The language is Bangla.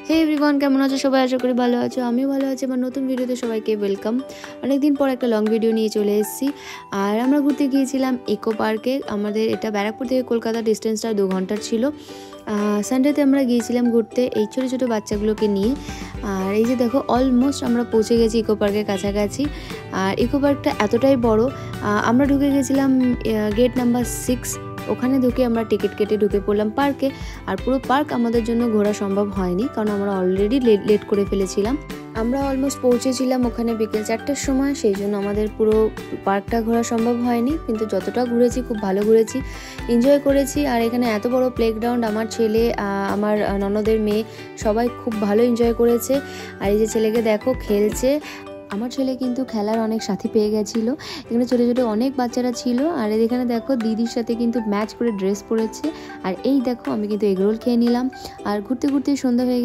হে এভরিওয়ান, কেমন আছো সবাই? আশা করি ভালো আছো। আমিও ভালো আছি। আমার নতুন ভিডিওতে সবাইকে ওয়েলকাম। অনেকদিন পর একটা লং ভিডিও নিয়ে চলে এসেছি। আর আমরা ঘুরতে গিয়েছিলাম ইকো পার্কে। আমাদের এটা ব্যারাকপুর থেকে কলকাতা ডিস্টেন্সটা 2 ঘন্টার ছিল। সানডেতে আমরা গিয়েছিলাম ঘুরতে এই ছোটো ছোটো বাচ্চাগুলোকে নিয়ে। আর এই যে দেখো, অলমোস্ট আমরা পৌঁছে গেছি ইকো পার্কের কাছাকাছি। আর ইকো পার্কটা এতটাই বড়, আমরা ঢুকে গেছিলাম গেট নাম্বার 6। ওখানে ঢুকে আমরা টিকিট কেটে ঢুকে পড়লাম পার্কে। আর পুরো পার্ক আমাদের জন্য ঘোরা সম্ভব হয়নি, কারণ আমরা অলরেডি লেট করে ফেলেছিলাম। আমরা অলমোস্ট পৌঁছেছিলাম ওখানে বিকেল 4টার সময়, সেই জন্য আমাদের পুরো পার্কটা ঘোরা সম্ভব হয়নি। কিন্তু যতটা ঘুরেছি খুব ভালো ঘুরেছি, এনজয় করেছি। আর এখানে এত বড় প্লেগ্রাউন্ড, আমার ছেলে, আমার ননদের মেয়ে সবাই খুব ভালো এনজয় করেছে। আর এই যে ছেলেকে দেখো খেলছে। আমার ছেলে কিন্তু খেলার অনেক সাথী পেয়ে গেছিলো। এখানে ছোটো ছোটো অনেক বাচ্চারা ছিল। আর এখানে দেখো দিদির সাথে কিন্তু ম্যাচ করে ড্রেস পরেছে। আর এই দেখো, আমি কিন্তু এগরোল খেয়ে নিলাম। আর ঘুরতে ঘুরতে সন্ধ্যা হয়ে